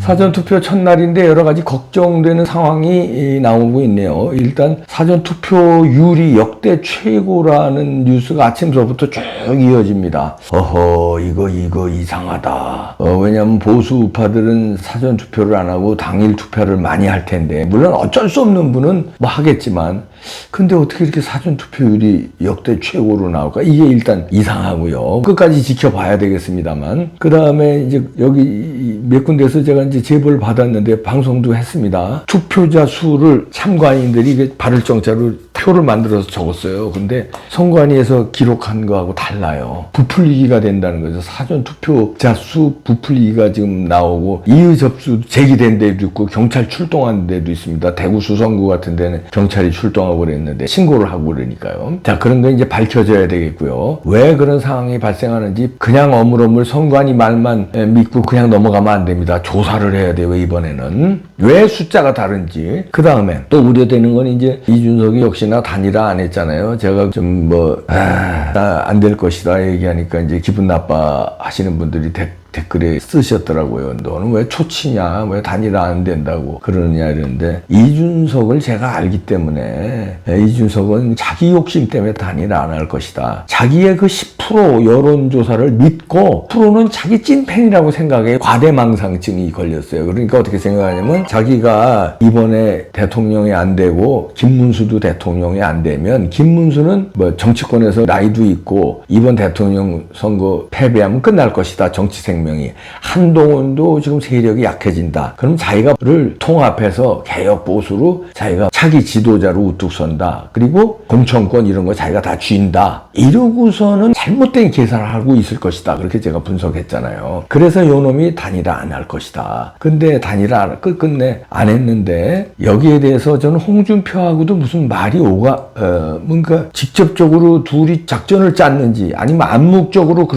사전투표 첫날인데 여러 가지 걱정되는 상황이 나오고 있네요. 일단 사전투표율이 역대 최고라는 뉴스가 아침서부터 쭉 이어집니다. 어허, 이거 이상하다. 왜냐하면 보수 우파들은 사전투표를 안 하고 당일 투표를 많이 할 텐데, 물론 어쩔 수 없는 분은 뭐 하겠지만, 근데 어떻게 이렇게 사전투표율이 역대 최고로 나올까? 이게 일단 이상하고요. 끝까지 지켜봐야 되겠습니다만. 그 다음에 이제 여기 몇 군데에서 제가 이제 제보를 받았는데 방송도 했습니다. 투표자 수를 참관인들이 발을정자로 표를 만들어서 적었어요. 근데 선관위에서 기록한 거하고 달라요. 부풀리기가 된다는 거죠. 사전투표자 수 부풀리기가 지금 나오고 이의 접수 제기된 데도 있고 경찰 출동한 데도 있습니다. 대구 수성구 같은 데는 경찰이 출동하고 그랬는데 신고를 하고 그러니까요. 자, 그런 거 이제 밝혀져야 되겠고요. 왜 그런 상황이 발생하는지 그냥 어물어물 선관위 말만 믿고 그냥 넘어가면 안 됩니다. 조사를 해야 돼요. 이번에는 왜 숫자가 다른지. 그 다음에 또 우려되는 건 이제 이준석이 역시나 단일화 안 했잖아요. 제가 좀 안 될 것이다 얘기하니까 이제 기분 나빠 하시는 분들이 댓글에 쓰셨더라고요. 너는 왜 초치냐? 왜 단일화 안 된다고 그러느냐 이러는데, 이준석을 제가 알기 때문에 이준석은 자기 욕심 때문에 단일화 안 할 것이다. 자기의 그 10% 여론조사를 믿고 프로는 자기 찐팬이라고 생각해 과대망상증이 걸렸어요. 그러니까 어떻게 생각하냐면 자기가 이번에 대통령이 안 되고 김문수도 대통령이 안 되면 김문수는 뭐 정치권에서 나이도 있고 이번 대통령 선거 패배하면 끝날 것이다. 정치 생명이. 한동훈도 지금 세력이 약해진다. 그럼 자기가를 통합해서 개혁 보수로 자기가 차기 지도자로 우뚝 선다. 그리고 공천권 이런 거 자기가 다 쥔다. 이러고서는 잘못된 계산을 하고 있을 것이다. 그렇게 제가 분석했잖아요. 그래서 요놈이 단일화 안 할 것이다. 근데 단일화 끝끝내 안 했는데 여기에 대해서 저는 홍준표하고도 무슨 말이 뭔가 직접적으로 둘이 작전을 짰는지 아니면 암묵적으로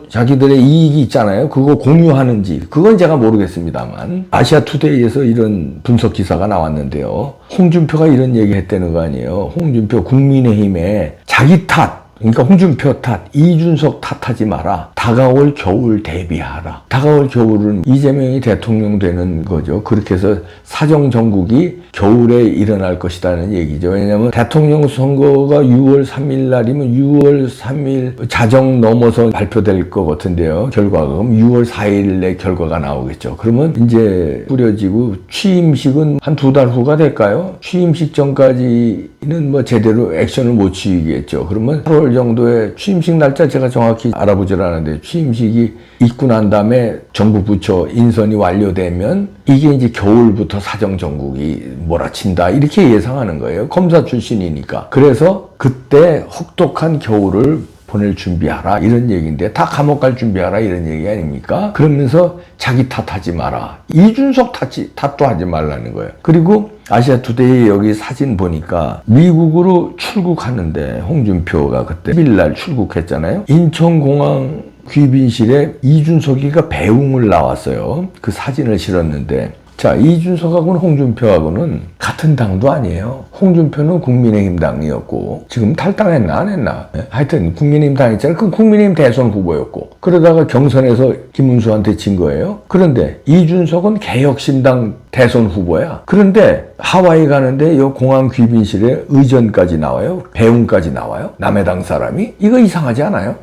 자기들의 이익이 있잖아요. 그거 공유하는지 그건 제가 모르겠습니다만 아시아투데이에서 이런 분석 기사가 나왔는데요. 홍준표가 이런 얘기 했다는 거 아니에요. 홍준표 국민의힘에 자기 탓, 그러니까 홍준표 탓, 이준석 탓하지 마라. 다가올 겨울 대비하라. 다가올 겨울은 이재명이 대통령 되는 거죠. 그렇게 해서 사정정국이 겨울에 일어날 것이라는 얘기죠. 왜냐하면 대통령 선거가 6월 3일 날이면 6월 3일 자정 넘어서 발표될 것 같은데요. 결과가. 그럼 6월 4일에 결과가 나오겠죠. 그러면 이제 뿌려지고 취임식은 한 2달 후가 될까요? 취임식 전까지는 뭐 제대로 액션을 못 취하겠죠. 그러면 8월 정도에 취임식 날짜 제가 정확히 알아보질 않았는데 취임식이 있고 난 다음에 정부 부처 인선이 완료되면 이게 이제 겨울부터 사정정국이 몰아친다 이렇게 예상하는 거예요. 검사 출신이니까. 그래서 그때 혹독한 겨울을 보낼 준비하라 이런 얘기인데 다 감옥 갈 준비하라 이런 얘기 아닙니까? 그러면서 자기 탓하지 마라. 이준석 탓도 하지 말라는 거예요. 그리고 아시아투데이 여기 사진 보니까 미국으로 출국하는데 홍준표가 그때 10일날 출국했잖아요. 인천공항 귀빈실에 이준석이가 배웅을 나왔어요. 그 사진을 실었는데 자, 이준석하고는 홍준표하고는 같은 당도 아니에요. 홍준표는 국민의힘 당이었고 지금 탈당했나 안 했나? 하여튼 국민의힘 당했잖아요. 그 국민의힘 대선 후보였고 그러다가 경선에서 김문수한테 진 거예요. 그런데 이준석은 개혁신당 대선 후보야. 그런데 하와이 가는데 이 공항 귀빈실에 의전까지 나와요. 배웅까지 나와요. 남의 당 사람이. 이거 이상하지 않아요?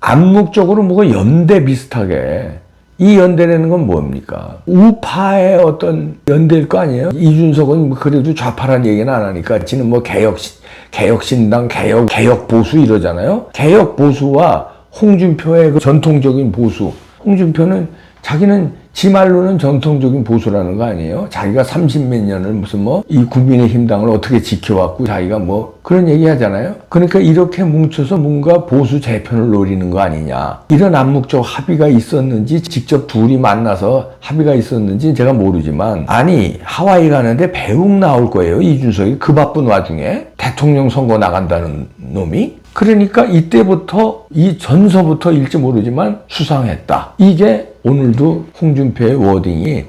암묵적으로 뭐가 연대 비슷하게 이 연대라는 건 뭡니까? 우파의 어떤 연대일 거 아니에요? 이준석은 그래도 좌파란 얘기는 안 하니까 지는 뭐 개혁신당, 개혁보수 이러잖아요? 개혁보수와 홍준표의 그 전통적인 보수. 홍준표는 자기는 지 말로는 전통적인 보수라는 거 아니에요? 자기가 30몇 년을 무슨 이 국민의힘 당을 어떻게 지켜왔고 자기가 그런 얘기 하잖아요? 그러니까 이렇게 뭉쳐서 뭔가 보수 재편을 노리는 거 아니냐. 이런 암묵적 합의가 있었는지 직접 둘이 만나서 합의가 있었는지 제가 모르지만 아니 하와이 가는데 배웅 나올 거예요. 이준석이 그 바쁜 와중에 대통령 선거 나간다는 놈이. 그러니까 이때부터 이 전서부터일지 모르지만 수상했다. 이게 오늘도 홍준표의 워딩이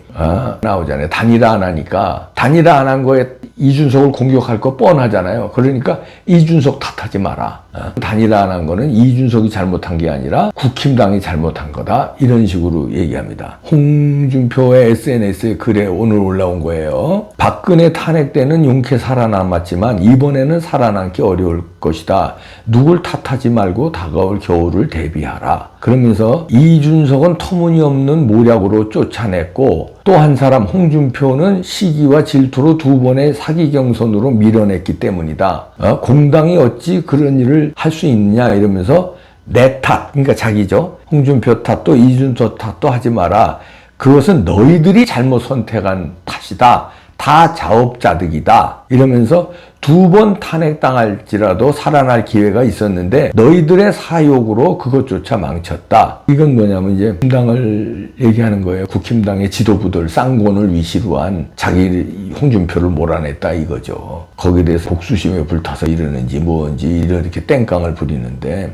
나오잖아요. 단일화 안 하니까 단일화 안 한 거에 이준석을 공격할 거 뻔하잖아요. 그러니까 이준석 탓하지 마라. 단일화 안 한 거는 이준석이 잘못한 게 아니라 국힘당이 잘못한 거다. 이런 식으로 얘기합니다. 홍준표의 SNS에 글에 오늘 올라온 거예요. 박근혜 탄핵 때는 용케 살아남았지만 이번에는 살아남기 어려울 것이다. 누굴 탓하지 말고 다가올 겨울을 대비하라. 그러면서 이준석은 터무니없는 모략으로 쫓아냈고 또 한 사람 홍준표는 시기와 질투로 두 번의 사기 경선으로 밀어냈기 때문이다. 공당이 어찌 그런 일을 할 수 있느냐 이러면서 내 탓, 그러니까 자기죠. 홍준표 탓도 이준석 탓도 하지 마라. 그것은 너희들이 잘못 선택한 탓이다. 다 자업자득이다. 이러면서 두 번 탄핵당할지라도 살아날 기회가 있었는데 너희들의 사욕으로 그것조차 망쳤다. 이건 뭐냐면 이제 국힘당을 얘기하는 거예요. 국힘당의 지도부들 쌍권을 위시로 한 자기 홍준표를 몰아냈다 이거죠. 거기에 대해서 복수심에 불타서 이러는지 뭔지 이렇게 땡깡을 부리는데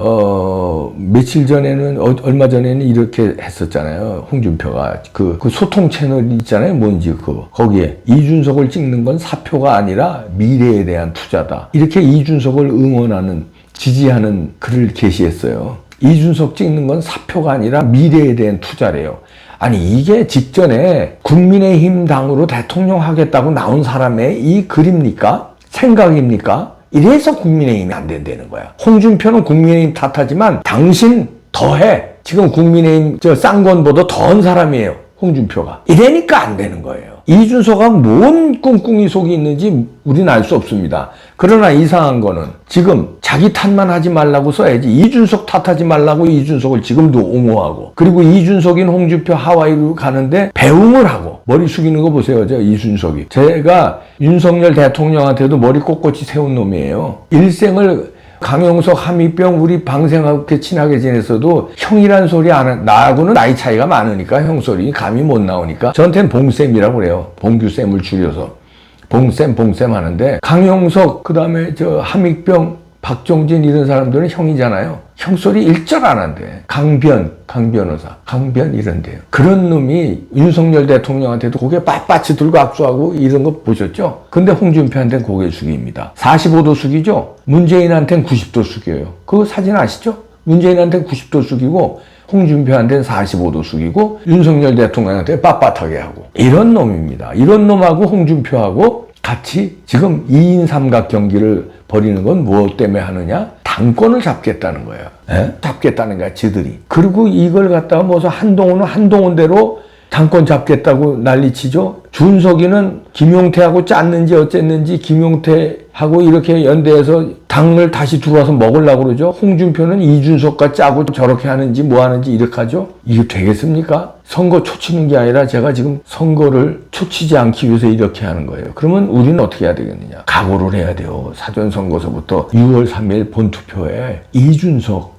며칠 전에는 얼마 전에는 이렇게 했었잖아요. 홍준표가 그 소통 채널 있잖아요. 뭔지 거기에 이준석을 찍는 건 사표가 아니라 미래에 대한 투자다. 이렇게 이준석을 응원하는 지지하는 글을 게시했어요. 이준석 찍는 건 사표가 아니라 미래에 대한 투자래요. 아니 이게 직전에 국민의힘 당으로 대통령 하겠다고 나온 사람의 이 글입니까? 생각입니까? 이래서 국민의힘이 안 된다는 거야. 홍준표는 국민의힘 탓하지만 당신 더해. 지금 국민의힘 쌍권보다 더한 사람이에요. 홍준표가. 이러니까 안 되는 거예요. 이준석하고 뭔 꿍꿍이 속이 있는지 우리는 알 수 없습니다. 그러나 이상한 거는 지금 자기 탓만 하지 말라고 써야지 이준석 탓하지 말라고 이준석을 지금도 옹호하고 그리고 이준석인 홍준표 하와이로 가는데 배웅을 하고 머리 숙이는 거 보세요. 저 이준석이. 제가 윤석열 대통령한테도 머리 꼿꼿이 세운 놈이에요. 일생을 강용석, 함익병 우리 방생하고 친하게 지냈어도 형이란 소리 안 해. 나하고는 나이 차이가 많으니까 형 소리 감이 못 나오니까 저한테는 봉쌤이라고 그래요. 봉규쌤을 줄여서 봉쌤 하는데 강용석 그다음에 함익병 박종진 이런 사람들은 형이잖아요. 형 소리 일절 안 한대. 강 변호사, 강변 이런데요. 그런 놈이 윤석열 대통령한테도 고개 빳빳이 들고 악수하고 이런 거 보셨죠? 근데 홍준표한테는 고개 숙입니다. 45도 숙이죠? 문재인한테는 90도 숙여요. 그거 사진 아시죠? 문재인한테는 90도 숙이고 홍준표한테는 45도 숙이고 윤석열 대통령한테 빳빳하게 하고 이런 놈입니다. 이런 놈하고 홍준표하고 같이 지금 2인 삼각 경기를 벌이는 건 무엇 때문에 하느냐? 당권을 잡겠다는 거예요. 잡겠다는 거야, 지들이. 그리고 이걸 갖다가 무슨 한동훈은 한동훈대로 당권 잡겠다고 난리치죠. 준석이는 김용태하고 짰는지 어쨌는지 김용태하고 이렇게 연대해서 당을 다시 들어와서 먹으려고 그러죠. 홍준표는 이준석과 짜고 저렇게 하는지 뭐 하는지 이렇게 하죠. 이게 되겠습니까? 선거 초치는 게 아니라 제가 지금 선거를 초치지 않기 위해서 이렇게 하는 거예요. 그러면 우리는 어떻게 해야 되겠느냐. 각오를 해야 돼요. 사전선거서부터 6월 3일 본투표에 이준석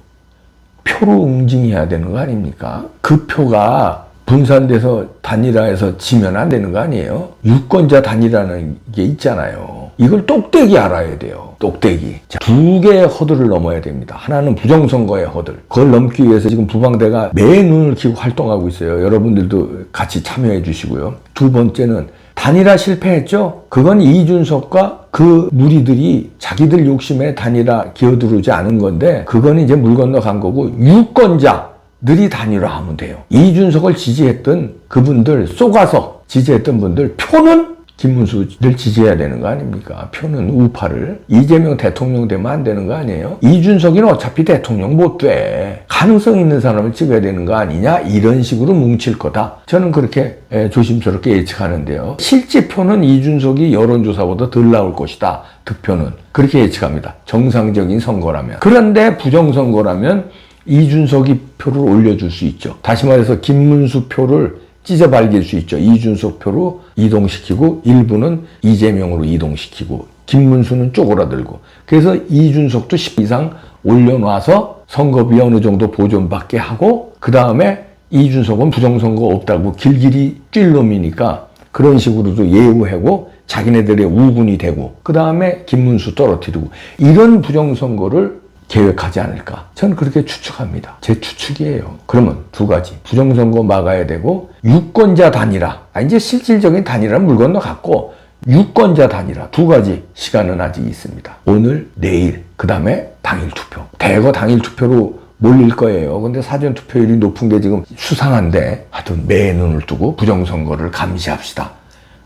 표로 응징해야 되는 거 아닙니까? 그 표가 분산돼서 단일화해서 지면 안 되는 거 아니에요? 유권자 단일화라는 게 있잖아요. 이걸 똑대기 알아야 돼요. 똑대기. 자, 두 개의 허들을 넘어야 됩니다. 하나는 부정선거의 허들. 그걸 넘기 위해서 지금 부방대가 매 눈을 키고 활동하고 있어요. 여러분들도 같이 참여해 주시고요. 두 번째는 단일화 실패했죠? 그건 이준석과 그 무리들이 자기들 욕심에 단일화 기어들어오지 않은 건데 그건 이제 물 건너간 거고 유권자들이 단일화하면 돼요. 이준석을 지지했던 그분들 쏘가서 지지했던 분들 표는 김문수를 지지해야 되는 거 아닙니까? 표는 우파를. 이재명 대통령 되면 안 되는 거 아니에요? 이준석이는 어차피 대통령 못 돼. 가능성 있는 사람을 찍어야 되는 거 아니냐? 이런 식으로 뭉칠 거다. 저는 그렇게 조심스럽게 예측하는데요. 실제 표는 이준석이 여론조사보다 덜 나올 것이다. 득표는. 그렇게 예측합니다. 정상적인 선거라면. 그런데 부정선거라면 이준석이 표를 올려줄 수 있죠. 다시 말해서 김문수 표를 찢어발길 수 있죠. 이준석 표로 이동시키고 일부는 이재명으로 이동시키고 김문수는 쪼그라들고 그래서 이준석도 10 이상 올려놔서 선거비 어느 정도 보존받게 하고 그 다음에 이준석은 부정선거 없다고 길길이 뛸 놈이니까 그런 식으로도 예우하고 자기네들의 우군이 되고 그 다음에 김문수 떨어뜨리고 이런 부정선거를 계획하지 않을까. 저는 그렇게 추측합니다. 제 추측이에요. 그러면 두 가지. 부정선거 막아야 되고 유권자 단일화. 이제 실질적인 단일화는 물 건너갔고 유권자 단일화 두 가지 시간은 아직 있습니다. 오늘, 내일, 그 다음에 당일 투표. 대거 당일 투표로 몰릴 거예요. 근데 사전 투표율이 높은 게 지금 수상한데 하여튼 매에 눈을 두고 부정선거를 감시합시다.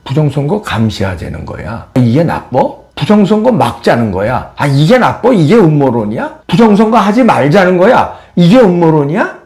부정선거 감시하자는 거야. 이게 나빠? 부정선거 막자는 거야. 이게 나빠? 이게 음모론이야? 부정선거 하지 말자는 거야. 이게 음모론이야?